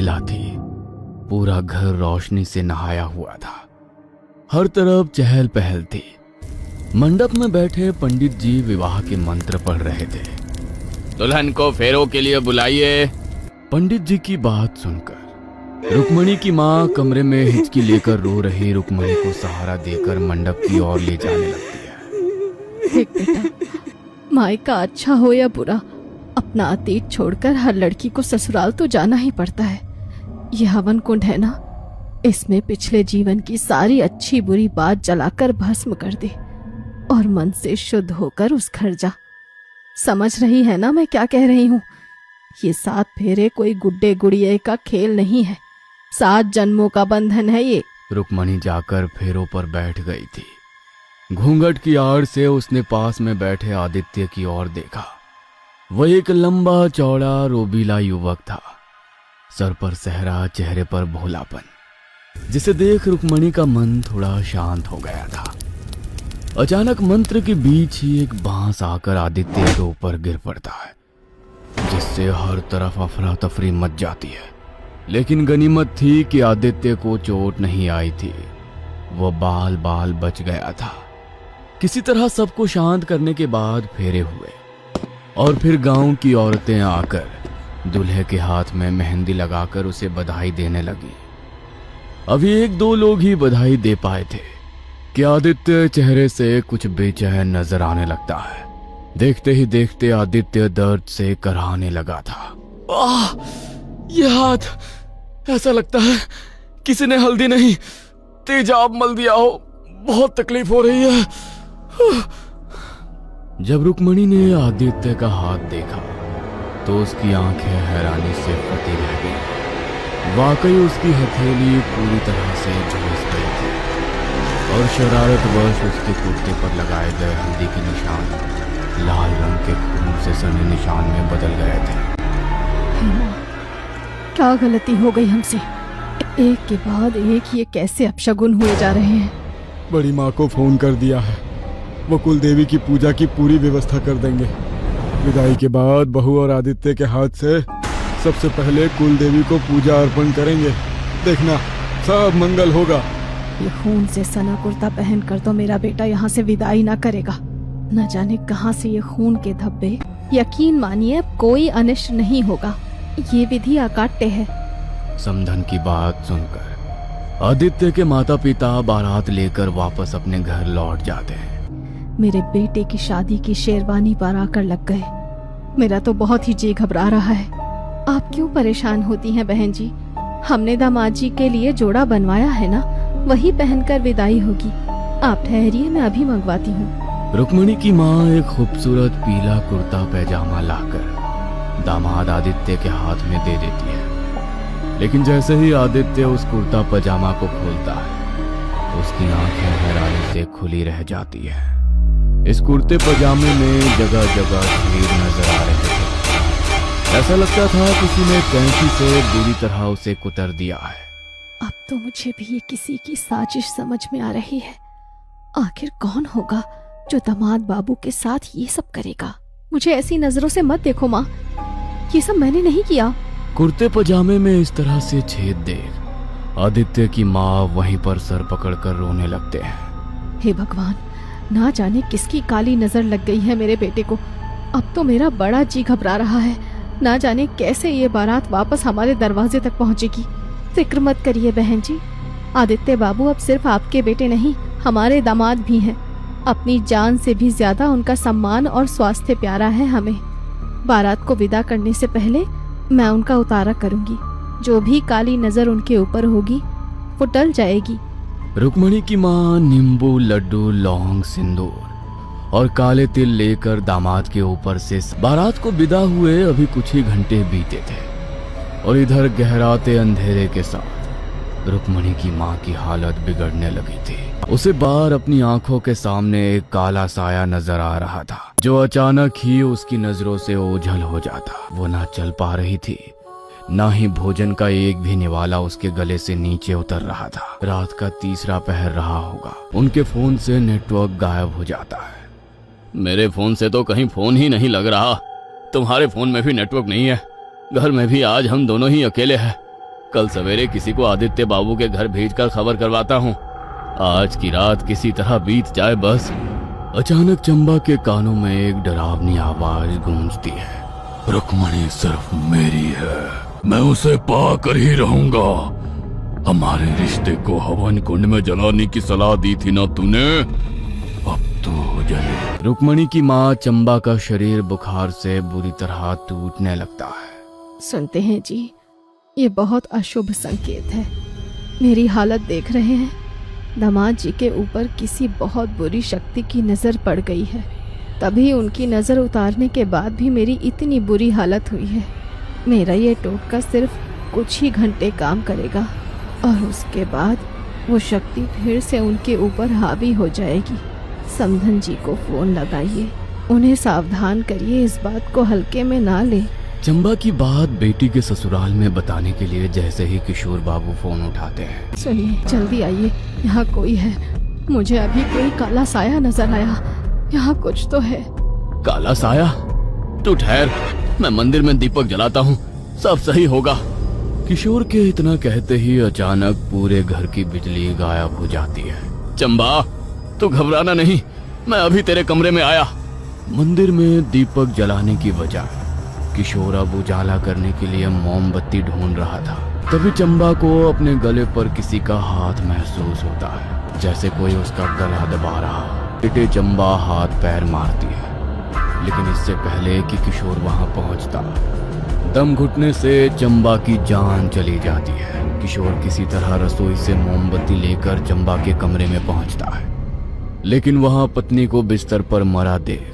बेला थी। पूरा घर रोशनी से नहाया हुआ था। हर तरफ चहल पहल थी। मंडप में बैठे पंडित जी विवाह के मंत्र पढ़ रहे थे। दुल्हन को फेरों के लिए बुलाइए। पंडित जी की बात सुनकर रुक्मणी की माँ कमरे में हिचकी लेकर रो रही रुक्मणी को सहारा देकर मंडप की ओर ले जाने लगती है। देख बेटा, मायका अच्छा हो या बुरा, अपना अतीत छोड़कर हर लड़की को ससुराल तो जाना ही पड़ता है। यह हवन कुंड है ना, इसमें पिछले जीवन की सारी अच्छी बुरी बात जलाकर भस्म कर दे और मन से शुद्ध होकर उस घर जा। समझ रही है ना मैं क्या कह रही हूँ? ये 7 फेरे कोई गुड्डे गुड़िये का खेल नहीं है, 7 जन्मों का बंधन है ये। रुक्मणी जाकर फेरों पर बैठ गई थी। घूंघट की आड़ से उसने पास में बैठे आदित्य की ओर देखा। वह एक लंबा चौड़ा रोबीला युवक था। सर पर सहरा, चेहरे पर भोलापन, जिसे देख रुक्मणी का मन थोड़ा शांत हो गया था। अचानक मंत्र के बीच ही एक बांस आकर आदित्य के ऊपर गिर पड़ता है, जिससे हर तरफ अफरा तफरी मच जाती है। लेकिन गनीमत थी कि आदित्य को चोट नहीं आई थी। वह बाल बाल बच गया था। किसी तरह सबको शांत करने के बाद फेरे हुए और फिर गांव की औरतें आकर दूल्हे के हाथ में मेहंदी लगाकर उसे बधाई देने लगी। अभी 1-2 लोग ही बधाई दे पाए थे कि आदित्य चेहरे से कुछ बेचैन नजर आने लगता है। देखते ही देखते आदित्य दर्द से कराहने लगा था। यह हाथ ऐसा लगता है किसी ने हल्दी नहीं तेजाब मल दिया हो। बहुत तकलीफ हो रही है। जब रुक्मणी ने आदित्य का हाथ देखा तो उसकी आंखें हैरानी से फटी रह गई। वाकई उसकी हथेली पूरी तरह से झुलस गई थी और शरारतवश उसके कुर्ते पर लगाए गए हल्दी के निशान लाल रंग के खून से सने निशान में बदल गए थे। क्या गलती हो गई हमसे? एक के बाद एक ये कैसे अपशगुन हुए जा रहे हैं। बड़ी माँ को फोन कर दिया है, वो कुल देवी की पूजा की पूरी व्यवस्था कर देंगे। विदाई के बाद बहू और आदित्य के हाथ से सबसे पहले कुल देवी को पूजा अर्पण करेंगे। देखना सब मंगल होगा। ये खून से सना कुर्ता पहनकर तो मेरा बेटा यहाँ से विदाई ना करेगा। न जाने कहाँ से ये खून के धब्बे। यकीन मानिए कोई अनिष्ट नहीं होगा, ये विधि अकाट्य है। समधन की बात सुनकर आदित्य के माता पिता बारात लेकर वापस अपने घर लौट जाते हैं। मेरे बेटे की शादी की शेरवानी पर आकर लग गए। मेरा तो बहुत ही जी घबरा रहा है। आप क्यों परेशान होती हैं बहन जी? हमने दामाद जी के लिए जोड़ा बनवाया है ना, वही पहनकर विदाई होगी। आप ठहरिए, मैं अभी मंगवाती हूँ। रुक्मणी की माँ एक खूबसूरत पीला कुर्ता पैजामा लाकर दामाद आदित्य के हाथ में दे देती है। लेकिन जैसे ही आदित्य उस कुर्ता पैजामा को खोलता है, उसकी आंखें हैरानी से खुली रह जाती है। इस कुर्ते पजामे में जगह जगह छेद नजर आ रहे थे। ऐसा लगता था किसी ने कैंची से बुरी तरह उसे कुतर दिया है। अब तो मुझे भी ये किसी की साजिश समझ में आ रही है। आखिर कौन होगा जो दामाद बाबू के साथ ये सब करेगा? मुझे ऐसी नजरों से मत देखो माँ, ये सब मैंने नहीं किया। कुर्ते पजामे में इस तरह से छेद देख आदित्य की माँ वहीं पर सर पकड़कर रोने लगते हैं। हे भगवान, ना जाने किसकी काली नजर लग गई है मेरे बेटे को। अब तो मेरा बड़ा जी घबरा रहा है। ना जाने कैसे ये बारात वापस हमारे दरवाजे तक पहुंचेगी। फिक्र मत करिए बहन जी, आदित्य बाबू अब सिर्फ आपके बेटे नहीं, हमारे दामाद भी हैं। अपनी जान से भी ज्यादा उनका सम्मान और स्वास्थ्य प्यारा है हमें। बारात को विदा करने से पहले मैं उनका उतारा करूंगी। जो भी काली नजर उनके ऊपर होगी वो टल जाएगी। रुक्मणी की माँ नींबू, लड्डू, लौंग, सिंदूर और काले तिल लेकर दामाद के ऊपर से बारात को विदा हुए अभी कुछ ही घंटे बीते थे और इधर गहराते अंधेरे के साथ रुक्मणी की माँ की हालत बिगड़ने लगी थी। उसे बाहर अपनी आंखों के सामने एक काला साया नजर आ रहा था, जो अचानक ही उसकी नजरों से ओझल हो जाता। वो ना चल पा रही थी, ना ही भोजन का एक भी निवाला उसके गले से नीचे उतर रहा था। रात का 3रा पहर रहा होगा। उनके फोन से नेटवर्क गायब हो जाता है। मेरे फोन से तो कहीं फोन ही नहीं लग रहा। तुम्हारे फोन में भी नेटवर्क नहीं है। घर में भी आज हम दोनों ही अकेले हैं। कल सवेरे किसी को आदित्य बाबू के घर भेजकर खबर करवाता हूँ। आज की रात किसी तरह बीत जाए बस। अचानक चंबा के कानों में एक डरावनी आवाज गूंजती है। रुक्मणी सिर्फ मेरी है, मैं उसे पाकर ही रहूंगा। हमारे रिश्ते को हवन कुंड में जलाने की सलाह दी थी ना तूने, अब तो जले। रुक्मणी की माँ चंबा का शरीर बुखार से बुरी तरह टूटने लगता है। सुनते हैं जी, ये बहुत अशुभ संकेत है। मेरी हालत देख रहे हैं, दामाद जी के ऊपर किसी बहुत बुरी शक्ति की नज़र पड़ गई है। तभी उनकी नज़र उतारने के बाद भी मेरी इतनी बुरी हालत हुई है। मेरा ये टोटका सिर्फ कुछ ही घंटे काम करेगा और उसके बाद वो शक्ति फिर से उनके ऊपर हावी हो जाएगी। समधन जी को फोन लगाइए, उन्हें सावधान करिए, इस बात को हल्के में ना ले। चंबा की बात बेटी के ससुराल में बताने के लिए जैसे ही किशोर बाबू फोन उठाते हैं। सुनिए, जल्दी आइए, यहाँ कोई है। मुझे अभी कोई काला साया नजर आया, यहाँ कुछ तो है। काला साया? तू ठहर, मैं मंदिर में दीपक जलाता हूँ, सब सही होगा। किशोर के इतना कहते ही अचानक पूरे घर की बिजली गायब हो जाती है। चंबा, तू घबराना नहीं, मैं अभी तेरे कमरे में आया। मंदिर में दीपक जलाने की वजह किशोर अब उजाला करने के लिए मोमबत्ती ढूंढ रहा था। तभी चंबा को अपने गले पर किसी का हाथ महसूस होता है, जैसे कोई उसका गला दबा रहा। बेटे चंबा हाथ पैर मारती है, लेकिन इससे पहले कि किशोर वहां पहुंचता, दम घुटने से चंबा की जान चली जाती है। किशोर किसी तरह रसोई से मोमबत्ती लेकर चंबा के कमरे में पहुंचता है, लेकिन वहां पत्नी को बिस्तर पर मरा देख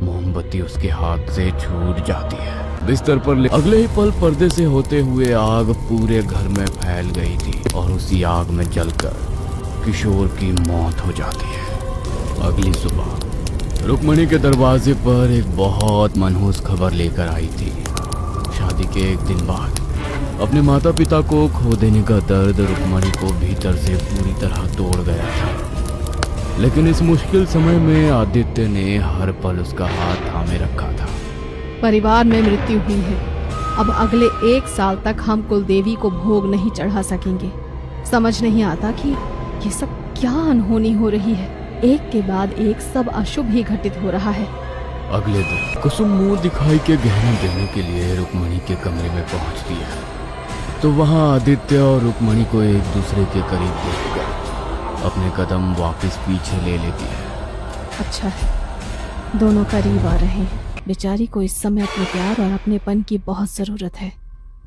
मोमबत्ती उसके हाथ से छूट जाती है। बिस्तर पर अगले ही पल पर्दे से होते हुए आग पूरे घर में फैल गई थी और उसी आग में जलकर किशोर की मौत हो जाती है। अगली सुबह रुक्मणी के दरवाजे पर एक बहुत मनहूस खबर लेकर आई थी। शादी के एक दिन बाद अपने माता पिता को खो देने का दर्द रुक्मणी को भीतर से पूरी तरह तोड़ गया था। लेकिन इस मुश्किल समय में आदित्य ने हर पल उसका हाथ थामे रखा था। परिवार में मृत्यु हुई है, अब अगले 1 साल तक हम कुलदेवी को भोग नहीं चढ़ा सकेंगे। समझ नहीं आता कि ये सब क्या अनहोनी हो रही है। एक के बाद एक सब अशुभ ही घटित हो रहा है। अगले दिन कुसुम मुंह दिखाई के गहना देने के लिए रुक्मणी के कमरे में पहुंचती है, तो वहां आदित्य और रुक्मणी को एक दूसरे के करीब देखकर अपने कदम वापस पीछे ले लेती है। अच्छा है, दोनों करीब आ रहे हैं। बेचारी को इस समय अपने प्यार और अपनेपन की बहुत जरूरत है।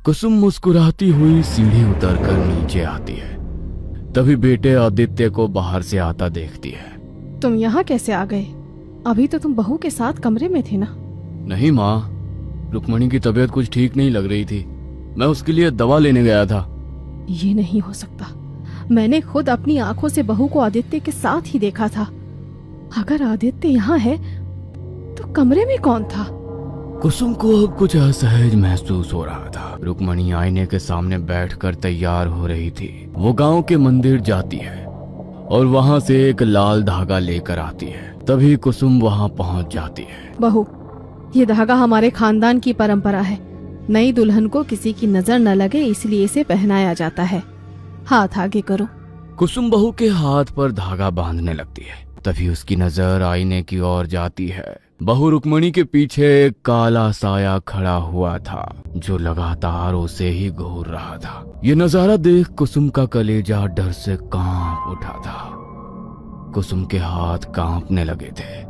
कुसुम मुस्कुराती हुई सीढ़ी उतरकर नीचे आती है। तभी बेटे आदित्य को बाहर से आता देखती है। तुम यहाँ कैसे आ गए? अभी तो तुम बहू के साथ कमरे में थे ना? नहीं माँ, रुक्मणी की तबीयत कुछ ठीक नहीं लग रही थी, मैं उसके लिए दवा लेने गया था। ये नहीं हो सकता, मैंने खुद अपनी आंखों से बहू को आदित्य के साथ ही देखा था। अगर आदित्य यहाँ है तो कमरे में कौन था? कुसुम को अब कुछ असहज महसूस हो रहा था। रुक्मणी आईने के सामने बैठकर तैयार हो रही थी। वो गांव के मंदिर जाती है और वहां से एक लाल धागा लेकर आती है। तभी कुसुम वहां पहुंच जाती है। बहू, ये धागा हमारे खानदान की परंपरा है। नई दुल्हन को किसी की नजर न लगे इसलिए इसे पहनाया जाता है। हाथ आगे करो। कुसुम बहू के हाथ पर धागा बांधने लगती है। तभी उसकी नजर आईने की ओर जाती है। बहू रुक्मणी के पीछे एक काला साया खड़ा हुआ था जो लगातार उसे ही घूर रहा था। ये नजारा देख कुसुम का कलेजा डर से कांप उठा था। कुसुम के हाथ कांपने लगे थे।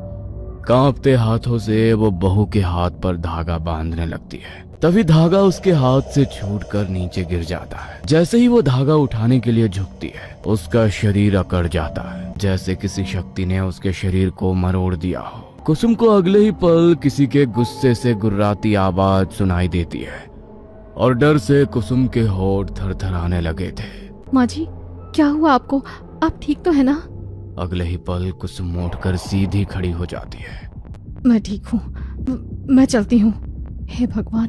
कांपते हाथों से वो बहू के हाथ पर धागा बांधने लगती है। तभी धागा उसके हाथ से छूटकर नीचे गिर जाता है। जैसे ही वो धागा उठाने के लिए झुकती है, उसका शरीर अकड़ जाता है, जैसे किसी शक्ति ने उसके शरीर को मरोड़ दिया हो। कुसुम को अगले ही पल किसी के गुस्से से गुर्राती आवाज सुनाई देती है और डर से कुसुम के होंठ थरथराने लगे थे। माँ जी, क्या हुआ आपको? आप ठीक तो है ना? अगले ही पल कुसुम उठकर सीधी खड़ी हो जाती है। मैं ठीक हूँ, मैं चलती हूँ। हे भगवान,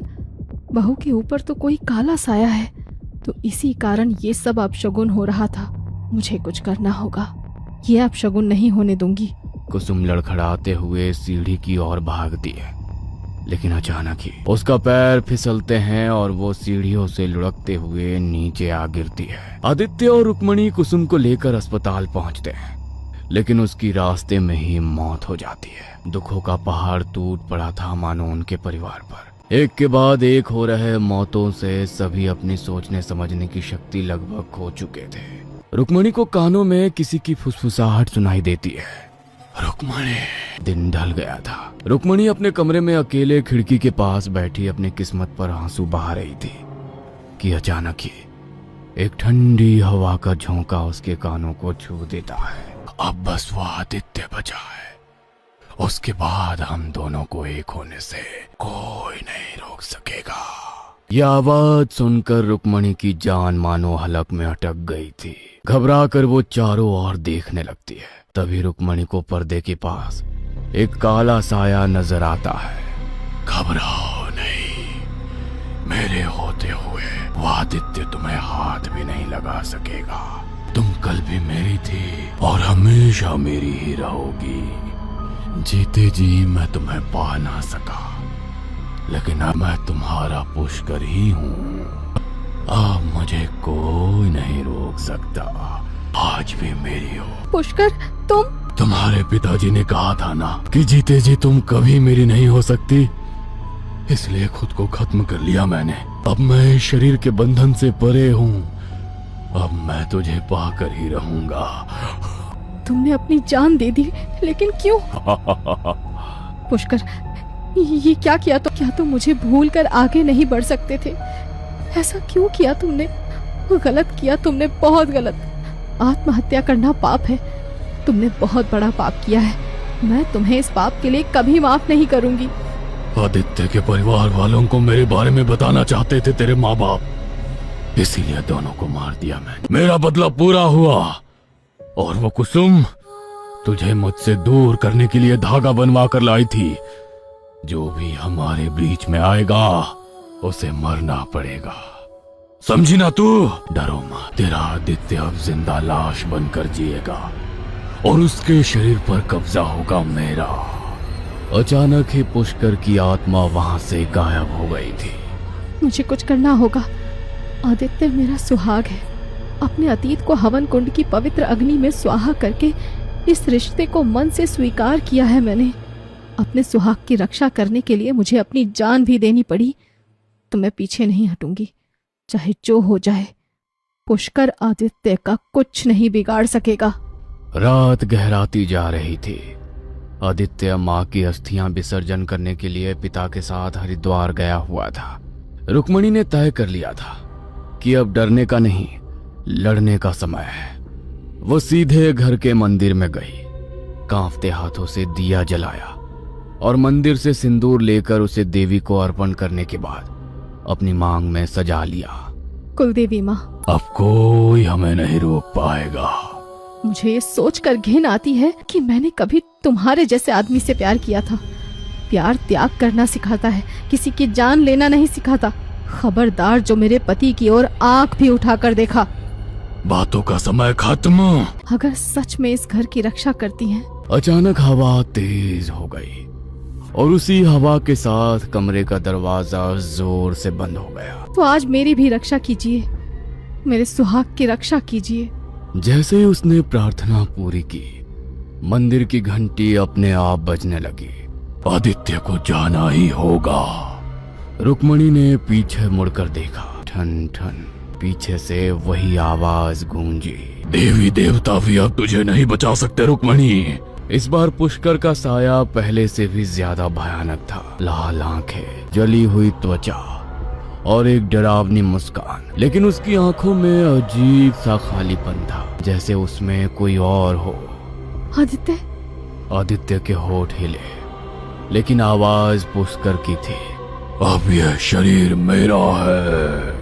बहू के ऊपर तो कोई काला साया है, तो इसी कारण ये सब अपशगुन हो रहा था। मुझे कुछ करना होगा, ये अपशगुन नहीं होने दूंगी। कुसुम लड़खड़ाते हुए सीढ़ी की ओर भागती है। लेकिन अचानक ही उसका पैर फिसलते हैं और वो सीढ़ियों से लुढ़कते हुए नीचे आ गिरती है। आदित्य और रुक्मणी कुसुम को लेकर अस्पताल पहुंचते हैं, लेकिन उसकी रास्ते में ही मौत हो जाती है। दुखों का पहाड़ टूट पड़ा था मानो उनके परिवार पर। एक के बाद एक हो रहे मौतों से सभी अपनी सोचने समझने की शक्ति लगभग खो चुके थे। रुक्मणी को कानों में किसी की फुसफुसाहट सुनाई देती है। रुक्मणी। दिन ढल गया था। रुक्मणी अपने कमरे में अकेले खिड़की के पास बैठी अपनी किस्मत पर आंसू बहा रही थी कि अचानक ही एक ठंडी हवा का झोंका उसके कानों को छू देता है। अब बस वो आदित्य बचा है, उसके बाद हम दोनों को एक होने से कोई नहीं रोक सकेगा। यह आवाज सुनकर रुक्मणी की जान मानो हलक में अटक गई थी। घबरा कर वो चारों ओर देखने लगती है। तभी रुक्मणी को पर्दे के पास एक काला साया नजर आता है। घबराओ नहीं, मेरे होते हुए वो आदित्य तुम्हें हाथ भी नहीं लगा सकेगा। तुम कल भी मेरी थी और हमेशा मेरी ही रहोगी। जीते जी मैं तुम्हें पा ना सका, लेकिन अब मैं तुम्हारा पुष्कर ही हूँ। अब मुझे कोई नहीं रोक सकता। आज भी मेरी हो। पुष्कर, तुम्हारे पिताजी ने कहा था ना कि जीते जी तुम कभी मेरी नहीं हो सकती, इसलिए खुद को खत्म कर लिया मैंने। अब मैं इस शरीर के बंधन से परे हूँ। अब मैं तुझे पाकर ही रहूंगा। तुमने अपनी जान दे दी, लेकिन क्यों? पुष्कर, ये क्या किया? तो क्या तुम मुझे भूल कर आगे नहीं बढ़ सकते थे? ऐसा क्यों किया तुमने? गलत किया तुमने, बहुत गलत। आत्महत्या करना पाप है। तुमने बहुत बड़ा पाप किया है। मैं तुम्हें इस पाप के लिए कभी माफ नहीं करूंगी। आदित्य के परिवार वालों को मेरे बारे में बताना चाहते थे तेरे माँ बाप, इसीलिए दोनों को मार दिया मैंने। मेरा बदला पूरा हुआ और वो कुसुम तुझे मुझसे दूर करने के लिए धागा बनवा कर लाई थी। जो भी हमारे बीच में आएगा उसे मरना पड़ेगा, समझी ना तू? डरो मत, तेरा आदित्य अब जिंदा लाश बनकर जिएगा और उसके शरीर पर कब्जा होगा मेरा। अचानक ही पुष्कर की आत्मा वहां से गायब हो गई थी। मुझे कुछ करना होगा। आदित्य मेरा सुहाग है। अपने अतीत को हवन कुंड की पवित्र अग्नि में स्वाहा करके इस रिश्ते को मन से स्वीकार किया है मैंने। अपने सुहाग की रक्षा करने के लिए मुझे अपनी जान भी देनी पड़ी तो मैं पीछे नहीं हटूंगी, चाहे जो हो जाए। पुष्कर आदित्य का कुछ नहीं बिगाड़ सकेगा। रात गहराती जा रही थी। आदित्य माँ की अस्थियां विसर्जन करने के लिए पिता के साथ हरिद्वार गया हुआ था। रुक्मणी ने तय कर लिया था कि अब डरने का नहीं, लड़ने का समय है। वो सीधे घर के मंदिर में गई, कांपते हाथों से दिया जलाया और मंदिर से सिंदूर लेकर उसे देवी को अर्पण करने के बाद अपनी मांग में सजा लिया। कुलदेवी माँ, अब कोई हमें नहीं रोक पाएगा। मुझे ये सोचकर घिन आती है कि मैंने कभी तुम्हारे जैसे आदमी से प्यार किया था। प्यार त्याग करना सिखाता है, किसी की जान लेना नहीं सिखाता। खबरदार जो मेरे पति की ओर आंख भी उठाकर देखा। बातों का समय खत्म। अगर सच में इस घर की रक्षा करती हैं। अचानक हवा तेज हो गई और उसी हवा के साथ कमरे का दरवाजा जोर से बंद हो गया। तो आज मेरी भी रक्षा कीजिए, मेरे सुहाग की रक्षा कीजिए। जैसे ही उसने प्रार्थना पूरी की, मंदिर की घंटी अपने आप बजने लगी। आदित्य को जाना ही होगा। रुक्मणी ने पीछे मुड़कर देखा। ठन ठन पीछे से वही आवाज गूंजी, देवी देवता भी अब तुझे नहीं बचा सकते रुक्मणी। इस बार पुष्कर का साया पहले से भी ज्यादा भयानक था। लाल आंखें, जली हुई त्वचा और एक डरावनी मुस्कान, लेकिन उसकी आंखों में अजीब सा खालीपन था, जैसे उसमें कोई और हो। आदित्य। आदित्य के होठ हिले, लेकिन आवाज पुष्कर की थी। अब यह शरीर मेरा है।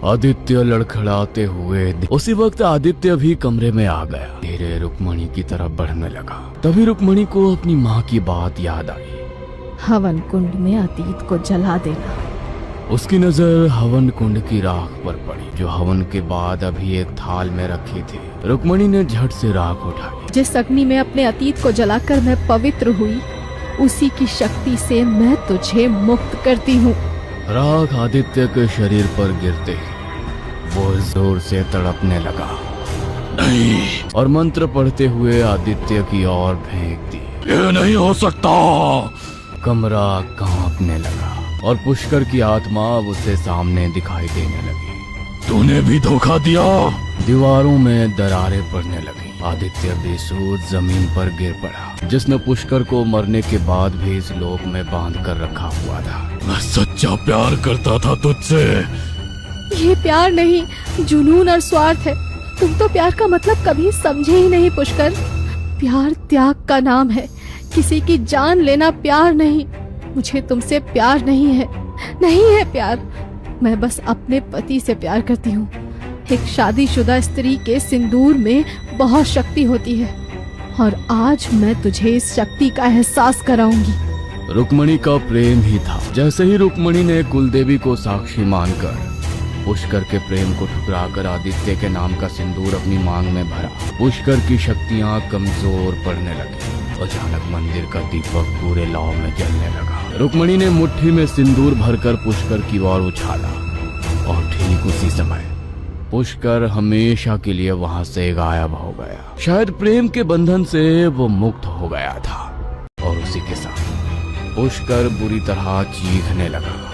आदित्य लड़खड़ाते हुए उसी वक्त आदित्य भी कमरे में आ गया। धीरे रुक्मणी की तरफ बढ़ने लगा। तभी रुक्मणी को अपनी माँ की बात याद आई। हवन कुंड में अतीत को जला देना। उसकी नजर हवन कुंड की राख पर पड़ी, जो हवन के बाद अभी एक थाल में रखी थी। रुक्मणी ने झट से राख उठाई। जिस अग्नि में अपने अतीत को जलाकर मैं पवित्र हुई, उसी की शक्ति से मैं तुझे मुक्त करती हूँ। राख आदित्य के शरीर पर गिरते ही वो जोर से तड़पने लगा। नहीं, और मंत्र पढ़ते हुए आदित्य की ओर फेंक दी। ये नहीं हो सकता। कमरा कांपने लगा और पुष्कर की आत्मा उसे सामने दिखाई देने लगी। तूने भी धोखा दिया। दीवारों में दरारें पड़ने लगी। आदित्य बेसुध जमीन पर गिर पड़ा, जिसने पुष्कर को मरने के बाद भी इस लोक में बांध कर रखा हुआ था। मैं सच्चा प्यार करता था तुझसे। ये प्यार नहीं, जुनून और स्वार्थ है। तुम तो प्यार का मतलब कभी समझे ही नहीं पुष्कर। प्यार त्याग का नाम है, किसी की जान लेना प्यार नहीं। मुझे तुमसे प्यार नहीं है, नहीं है प्यार। मैं बस अपने पति से प्यार करती हूँ। एक शादीशुदा स्त्री के सिंदूर में बहुत शक्ति होती है और आज मैं तुझे इस शक्ति का एहसास कराऊंगी। रुक्मणी का प्रेम ही था। जैसे ही रुक्मणी ने कुलदेवी को साक्षी मानकर पुष्कर के प्रेम को ठुकराकर आदित्य के नाम का सिंदूर अपनी मांग में भरा, पुष्कर की शक्तियां कमजोर पड़ने लगी। अचानक मंदिर का दीपक पूरे लाव में जलने लगा। रुक्मणी ने मुट्ठी में सिंदूर भरकर पुष्कर की ओर उछाला और ठीक उसी समय पुष्कर हमेशा के लिए वहां से गायब हो गया। शायद प्रेम के बंधन से वो मुक्त हो गया था और उसी के साथ पुष्कर बुरी तरह चीखने लगा।